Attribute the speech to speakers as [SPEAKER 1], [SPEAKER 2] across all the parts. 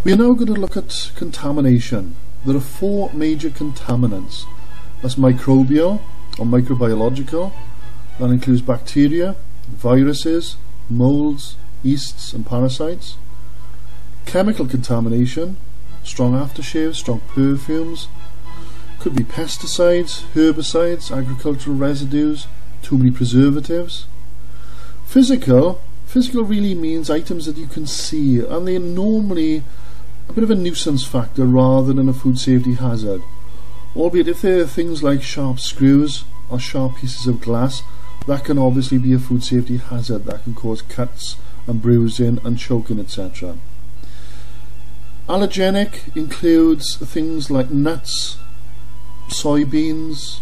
[SPEAKER 1] We are now going to look at contamination. There are four major contaminants. That's microbial or microbiological. That includes bacteria, viruses, molds, yeasts and parasites. Chemical contamination, strong aftershaves, strong perfumes. Could be pesticides, herbicides, agricultural residues, too many preservatives. Physical really means items that you can see, and they're normally a bit of a nuisance factor rather than a food safety hazard. Albeit if they're things like sharp screws or sharp pieces of glass, that can obviously be a food safety hazard. That can cause cuts and bruising and choking, etc. Allergenic includes things like nuts, soybeans,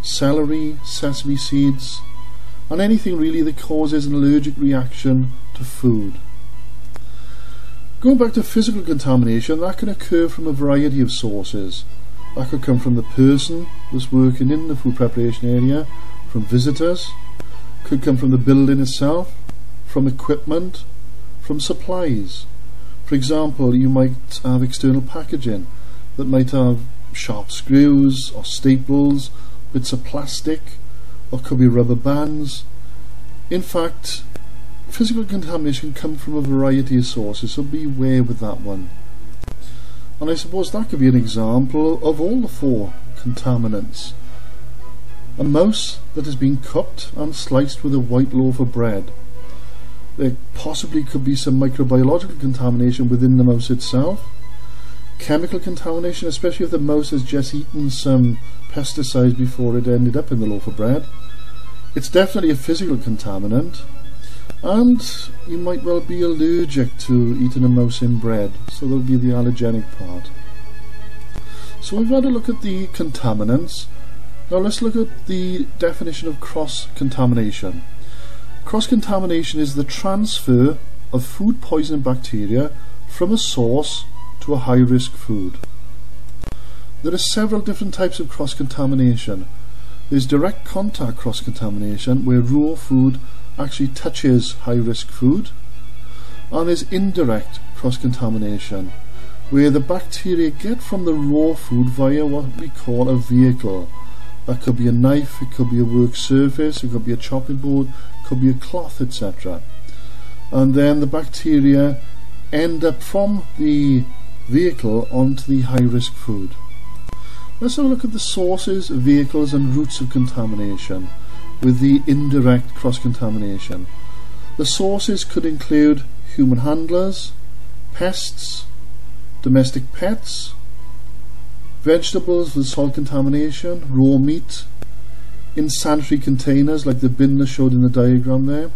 [SPEAKER 1] celery, sesame seeds, and anything really that causes an allergic reaction to food. Going back to physical contamination, that can occur from a variety of sources. That could come from the person that's working in the food preparation area, from visitors, could come from the building itself, from equipment, from supplies. For example, you might have external packaging that might have sharp screws or staples, bits of plastic, or could be rubber bands. In fact, physical contamination comes from a variety of sources, so beware with that one. And I suppose that could be an example of all the four contaminants. A mouse that has been cooked and sliced with a white loaf of bread. There possibly could be some microbiological contamination within the mouse itself. Chemical contamination, especially if the mouse has just eaten some pesticides before it ended up in the loaf of bread. It's definitely a physical contaminant, and you might well be allergic to eating a mouse in bread, so there'll be the allergenic part. So we've had a look at the contaminants. Now let's look at the definition of cross-contamination. Cross-contamination is the transfer of food poisoning bacteria from a source to a high-risk food. There are several different types of cross-contamination. There's direct contact cross-contamination, where raw food actually touches high-risk food, and there's indirect cross-contamination, where the bacteria get from the raw food via what we call a vehicle. That could be a knife, it could be a work surface, it could be a chopping board, it could be a cloth, etc. And then the bacteria end up from the vehicle onto the high-risk food. Let's have a look at the sources, vehicles and routes of contamination with the indirect cross-contamination. The sources could include human handlers, pests, domestic pets, vegetables with soil contamination, raw meat, in sanitary containers like the bin that showed in the diagram there.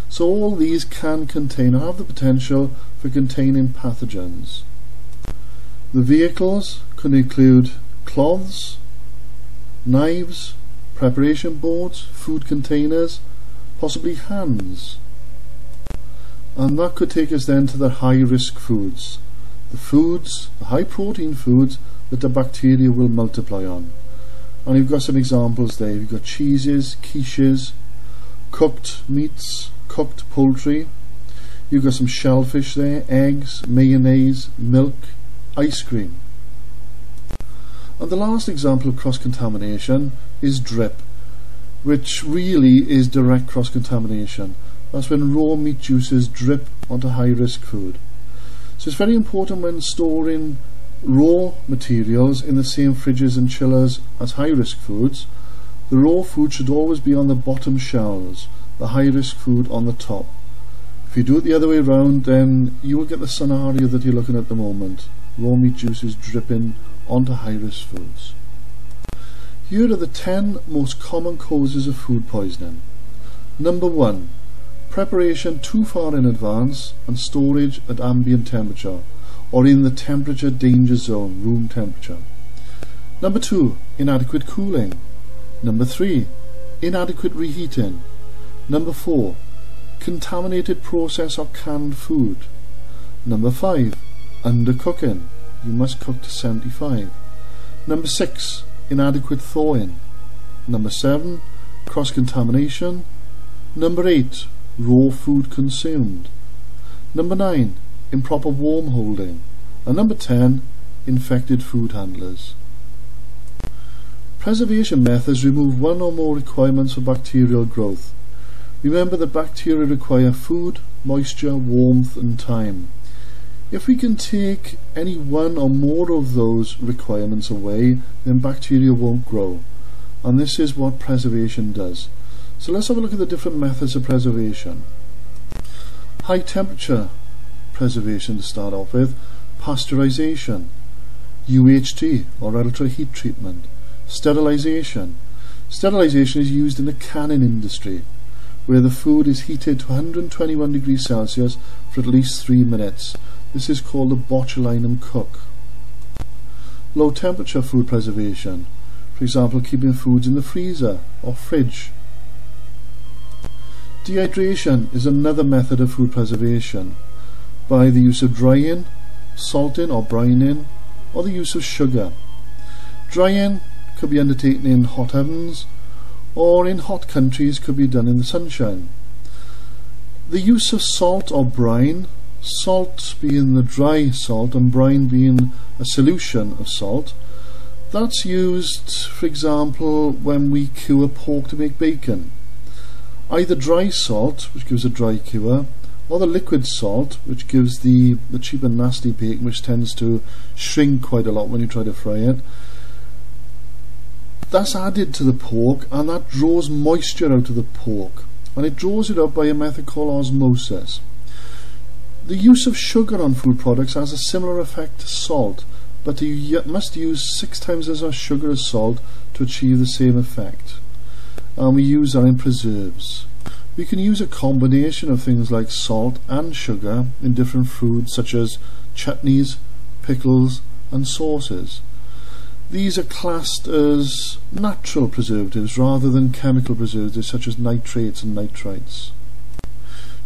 [SPEAKER 1] So all these can contain or have the potential for containing pathogens. The vehicles could include cloths, knives, preparation boards, food containers, possibly hands. And that could take us then to the high-risk foods. The high protein foods that the bacteria will multiply on. And you've got some examples there. You've got cheeses, quiches, cooked meats, cooked poultry. You've got some shellfish there, eggs, mayonnaise, milk, ice cream. And the last example of cross-contamination is drip, which really is direct cross-contamination. That's when raw meat juices drip onto high-risk food. So it's very important when storing raw materials in the same fridges and chillers as high-risk foods. The raw food should always be on the bottom shelves, the high-risk food on the top. If you do it the other way around, then you will get the scenario that you're looking at the moment. Raw meat juices dripping onto high-risk foods. Here are the 10 most common causes of food poisoning. Number 1. Preparation too far in advance and storage at ambient temperature or in the temperature danger zone, room temperature. Number 2. Inadequate cooling. Number 3. Inadequate reheating. Number 4. Contaminated processed or canned food. Number 5. Undercooking. You must cook to 75. Number 6. Inadequate thawing. Number 7. Cross-contamination. Number 8. Raw food consumed. Number 9. Improper warm holding. And number 10, infected food handlers. Preservation methods remove one or more requirements for bacterial growth. Remember that bacteria require food, moisture, warmth and time. If we can take any one or more of those requirements away, then bacteria won't grow. And this is what preservation does. So let's have a look at the different methods of preservation. High temperature preservation to start off with. Pasteurization. UHT or ultra heat treatment. Sterilization. Sterilization is used in the canning industry, where the food is heated to 121 degrees Celsius for at least 3 minutes. This is called the botulinum cook. Low temperature food preservation. For example, keeping foods in the freezer or fridge. Dehydration is another method of food preservation by the use of drying, salting or brining, or the use of sugar. Drying could be undertaken in hot ovens, or in hot countries could be done in the sunshine. The use of salt or brine, salt being the dry salt and brine being a solution of salt, that's used, for example, when we cure pork to make bacon. Either dry salt, which gives a dry cure, or the liquid salt, which gives the cheap and nasty bacon, which tends to shrink quite a lot when you try to fry it. That's added to the pork, and that draws moisture out of the pork, and it draws it out by a method called osmosis. The use of sugar on food products has a similar effect to salt, but you must use 6 times as much sugar as salt to achieve the same effect. And we use that in preserves. We can use a combination of things like salt and sugar in different foods such as chutneys, pickles and sauces. These are classed as natural preservatives rather than chemical preservatives such as nitrates and nitrites.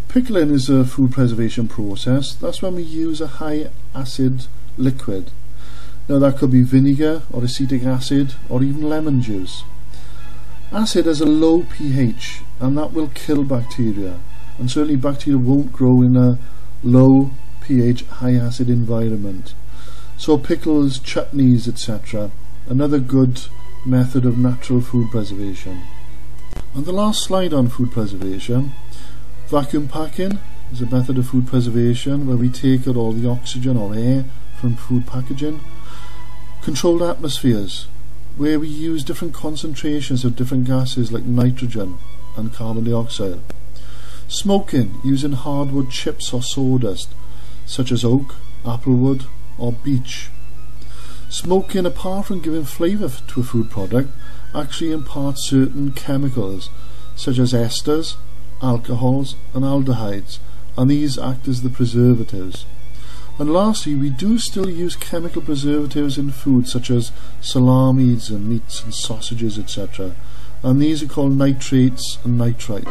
[SPEAKER 1] Pickling is a food preservation process. That's when we use a high acid liquid. Now that could be vinegar or acetic acid or even lemon juice. Acid has a low pH and that will kill bacteria, and certainly bacteria won't grow in a low pH high acid environment. So pickles, chutneys, etc. Another good method of natural food preservation. And the last slide on food preservation, vacuum packing is a method of food preservation where we take out all the oxygen or air from food packaging. Controlled atmospheres, where we use different concentrations of different gases like nitrogen and carbon dioxide. Smoking, using hardwood chips or sawdust such as oak, applewood or beech. Smoking, apart from giving flavour to a food product, actually imparts certain chemicals such as esters, alcohols and aldehydes, and these act as the preservatives. And lastly, we do still use chemical preservatives in food such as salamis and meats and sausages, etc. And these are called nitrates and nitrites.